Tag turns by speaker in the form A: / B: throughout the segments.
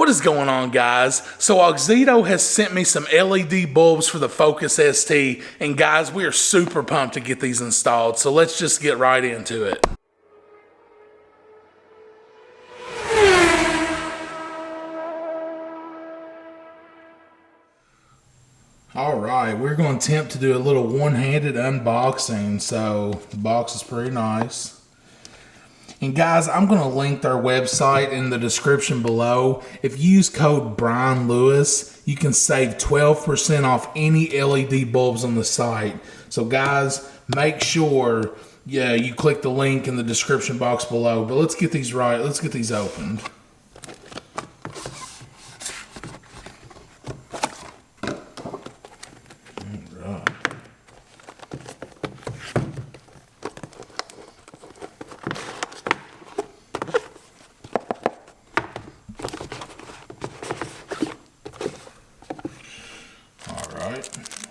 A: What is going on, guys? So Oxito has sent me some LED bulbs for the Focus ST, and guys, we are super pumped to get these installed, so let's just get right into it. Alright, we're going to attempt to do a little one-handed unboxing, so the box is pretty nice. And guys, I'm going to link their website in the description below. If you use code Brian Lewis, you can save 12% off any LED bulbs on the site. So guys, make sure you click the link in the description box below. But let's get these right. Let's get these opened.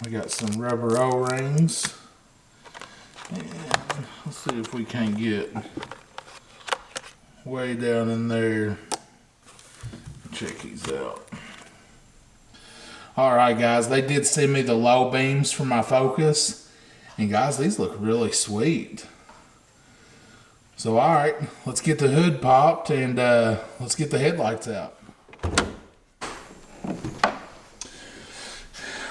A: We got some rubber O-rings, and let's see if we can get way down in there. Check these out. Alright guys, they did send me the low beams for my Focus, and guys, these look really sweet. So alright, let's get the hood popped and let's get the headlights out.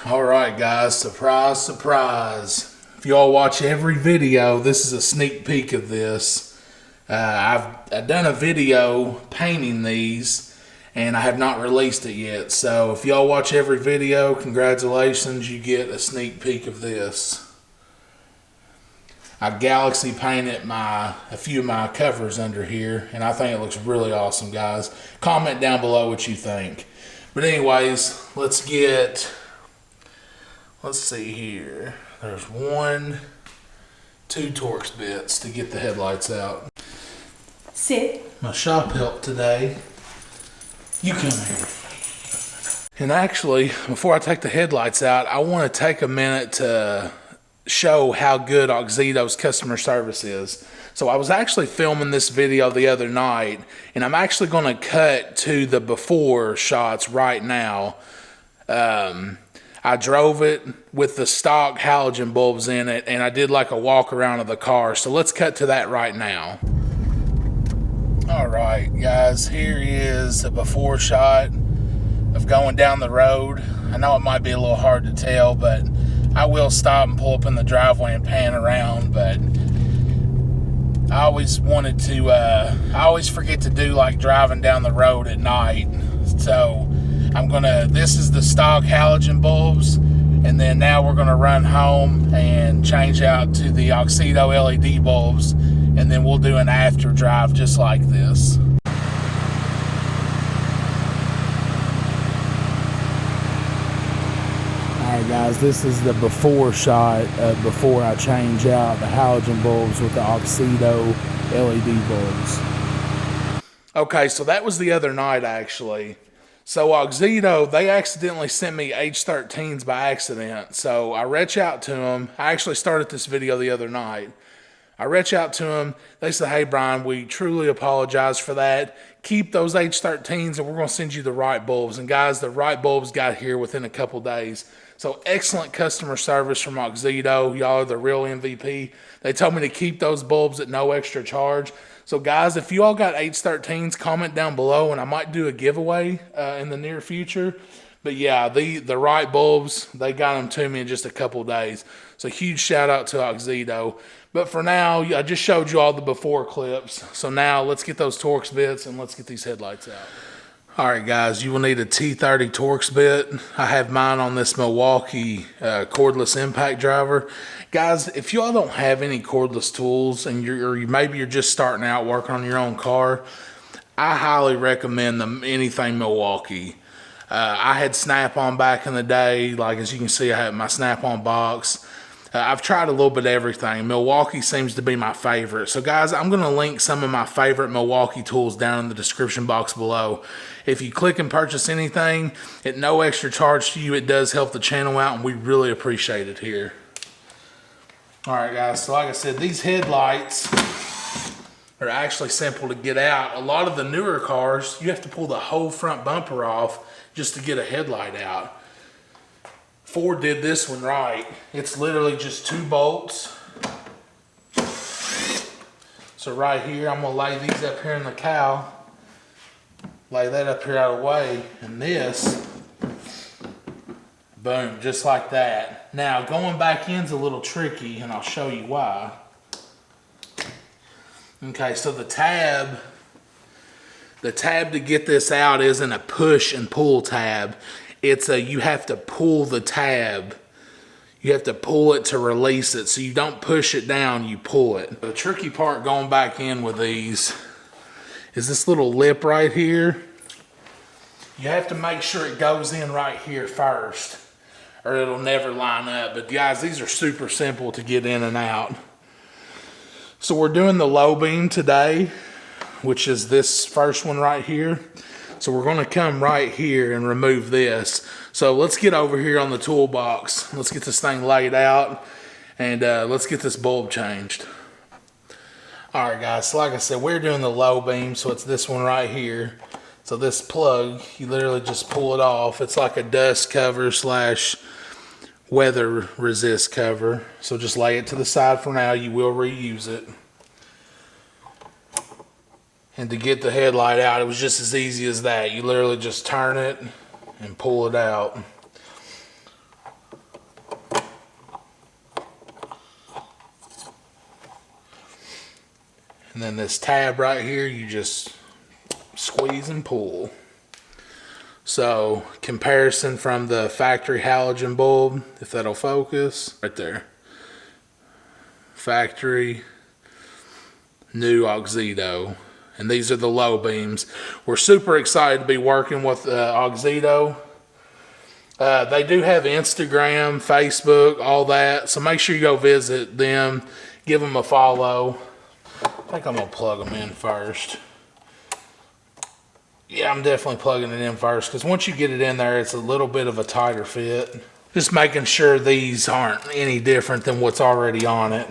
A: Alright guys, surprise, surprise. If y'all watch every video, this is a sneak peek of this. I've done a video painting these, and I have not released it yet. So if y'all watch every video, congratulations, you get a sneak peek of this. I galaxy painted a few of my covers under here, and I think it looks really awesome, guys. Comment down below what you think. But anyways, let's see here. There's 1, 2 Torx bits to get the headlights out.
B: Sit.
A: My shop help today. You come here. And actually, before I take the headlights out, I want to take a minute to show how good Oxito's customer service is. So I was actually filming this video the other night, and I'm actually going to cut to the before shots right now. I drove it with the stock halogen bulbs in it, and I did like a walk around of the car. So let's cut to that right now. All right, guys, here is a before shot of going down the road. I know it might be a little hard to tell, but I will stop and pull up in the driveway and pan around. But I always I always forget to do like driving down the road at night. So this is the stock halogen bulbs, and then now we're gonna run home and change out to the Oxito LED bulbs, and then we'll do an after drive just like this. Alright guys, this is the before shot before I change out the halogen bulbs with the Oxito LED bulbs. Okay, so that was the other night actually. So Oxito, they accidentally sent me H13s by accident. So I reach out to them. I actually started this video the other night. I reach out to them. They say, hey, Brian, we truly apologize for that. Keep those H13s and we're going to send you the right bulbs. And guys, the right bulbs got here within a couple days. So excellent customer service from Oxito. Y'all are the real MVP. They told me to keep those bulbs at no extra charge. So guys, if you all got H13s, comment down below, and I might do a giveaway in the near future. But yeah, the right bulbs, they got them to me in just a couple days. So huge shout out to Oxito. But for now, I just showed you all the before clips. So now let's get those Torx bits and let's get these headlights out. All right, guys, you will need a T30 Torx bit. I have mine on this Milwaukee cordless impact driver. Guys, if you all don't have any cordless tools and maybe you're just starting out working on your own car, I highly recommend anything Milwaukee. I had Snap-on back in the day. Like as you can see, I have my Snap-on box. I've tried a little bit of everything. Milwaukee seems to be my favorite. So guys, I'm going to link some of my favorite Milwaukee tools down in the description box below. If you click and purchase anything at no extra charge to you, it does help the channel out, and we really appreciate it here. All right, guys, so like I said, these headlights, are actually simple to get out. A lot of the newer cars, you have to pull the whole front bumper off just to get a headlight out. Ford did this one right. It's literally just 2 bolts. So right here, I'm gonna lay these up here in the cowl. Lay that up here out of the way, and this, boom, just like that. Now, going back in's a little tricky, and I'll show you why. Okay, so the tab to get this out isn't a push and pull tab. It's a, you have to pull the tab. You have to pull it to release it. So you don't push it down, you pull it. The tricky part going back in with these is this little lip right here. You have to make sure it goes in right here first, or it'll never line up. But guys, these are super simple to get in and out. So we're doing the low beam today, which is this first one right here. So we're gonna come right here and remove this. So let's get over here on the toolbox. Let's get this thing laid out, and let's get this bulb changed. All right, guys, so like I said, we're doing the low beam, so it's this one right here. So this plug, you literally just pull it off. It's like a dust cover slash weather resist cover. So just lay it to the side for now. You will reuse it. And to get the headlight out, it was just as easy as that. You literally just turn it and pull it out. And then this tab right here, you just squeeze and pull. So comparison from the factory halogen bulb, if that'll focus, right there. Factory, new Oxido. And these are the low beams. We're super excited to be working with Oxido. They do have Instagram, Facebook, all that. So make sure you go visit them, give them a follow. I think I'm gonna plug them in first. Yeah, I'm definitely plugging it in first, because once you get it in there, it's a little bit of a tighter fit. Just making sure these aren't any different than what's already on it.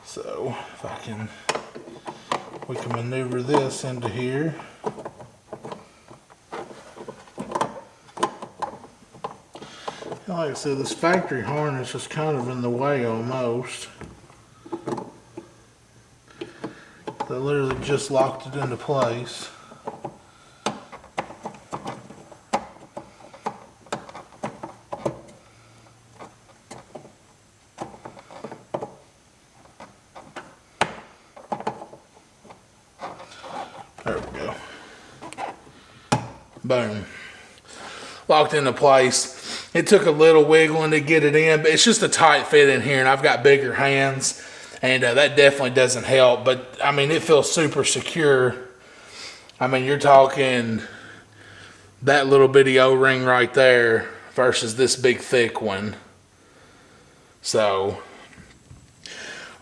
A: So if I can, we can maneuver this into here. And like I said, this factory harness is kind of in the way almost. They literally just locked it into place. There we go. Boom. Locked into place. It took a little wiggling to get it in, but it's just a tight fit in here, and I've got bigger hands, and that definitely doesn't help. But I mean, it feels super secure. I mean, you're talking that little bitty O-ring right there versus this big thick one. So,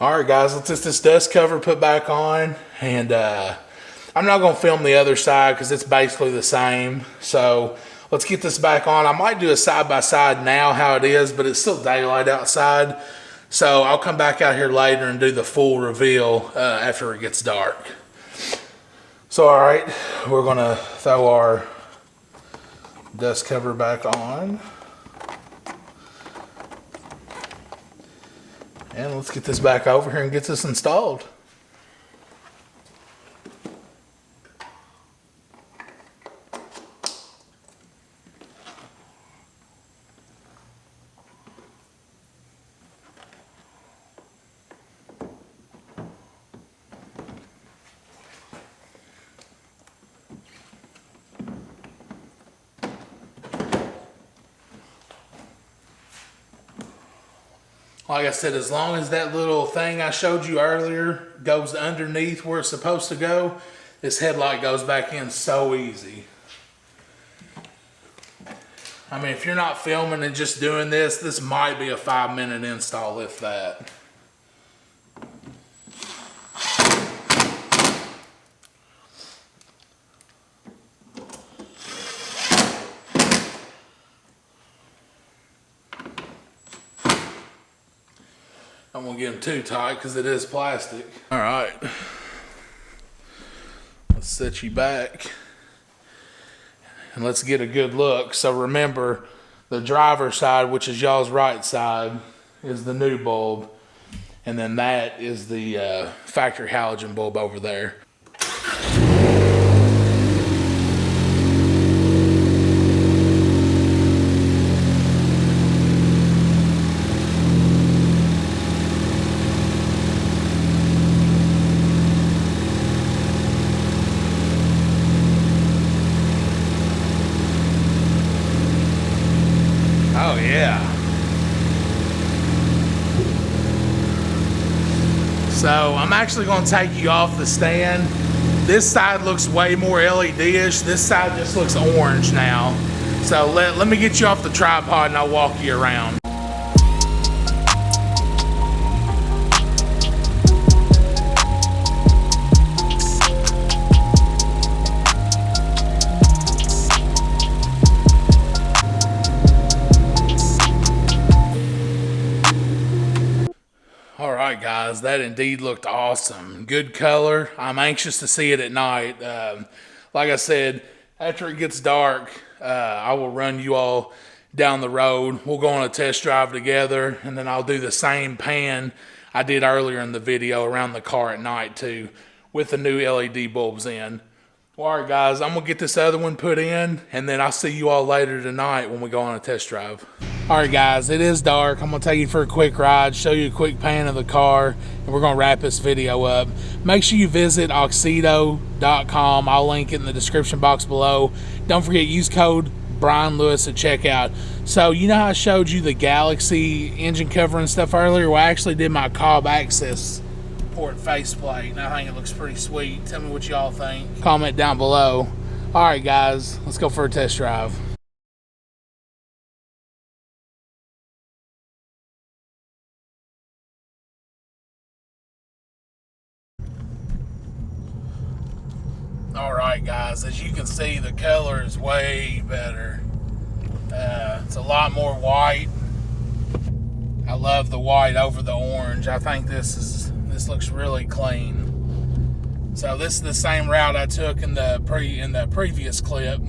A: all right, guys, let's get this dust cover put back on, and I'm not going to film the other side because it's basically the same. So let's get this back on. I might do a side-by-side now how it is, but it's still daylight outside. So I'll come back out here later and do the full reveal after it gets dark. So all right, we're going to throw our dust cover back on. And let's get this back over here and get this installed. Like I said, as long as that little thing I showed you earlier goes underneath where it's supposed to go, this headlight goes back in so easy. I mean, if you're not filming and just doing this, this might be a 5-minute install, if that. I don't want to get them too tight because it is plastic. All right, set you back. And let's get a good look. So remember, the driver's side, which is y'all's right side, is the new bulb. And then that is the factory halogen bulb over there. Oh yeah. So I'm actually going to take you off the stand. This side looks way more LED-ish. This side just looks orange now. So let me get you off the tripod and I'll walk you around. All right, guys, that indeed looked awesome. Good color. I'm anxious to see it at night. Like I said, after it gets dark, I will run you all down the road. We'll go on a test drive together, and then I'll do the same pan I did earlier in the video around the car at night too, with the new LED bulbs in. All right, guys, I'm going to get this other one put in, and then I'll see you all later tonight when we go on a test drive. All right, guys, it is dark. I'm going to take you for a quick ride, show you a quick pan of the car, and we're going to wrap this video up. Make sure you visit obkyrex.com. I'll link it in the description box below. Don't forget, use code Brian Lewis at checkout. So, you know how I showed you the Galaxy engine cover and stuff earlier? Well, I actually did my Cobb Access port faceplate, and I think it looks pretty sweet. Tell me what y'all think. Comment down below. All right, guys, let's go for a test drive. All right, guys, as you can see, the color is way better. It's a lot more white. I love the white over the orange. I think this looks really clean. So this is the same route I took in the previous clip.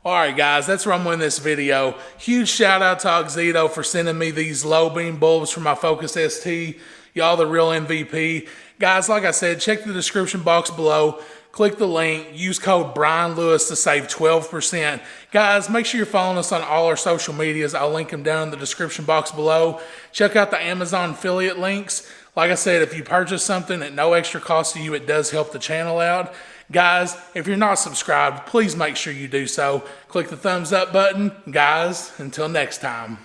A: Alright guys, that's where I'm with this video. Huge shout out to Oxito for sending me these low beam bulbs for my Focus ST. Y'all the real MVP. Guys, like I said, check the description box below. Click the link. Use code Brian Lewis to save 12%. Guys, make sure you're following us on all our social medias. I'll link them down in the description box below. Check out the Amazon affiliate links. Like I said, if you purchase something at no extra cost to you, it does help the channel out. Guys, if you're not subscribed, please make sure you do so. Click the thumbs up button. Guys, until next time.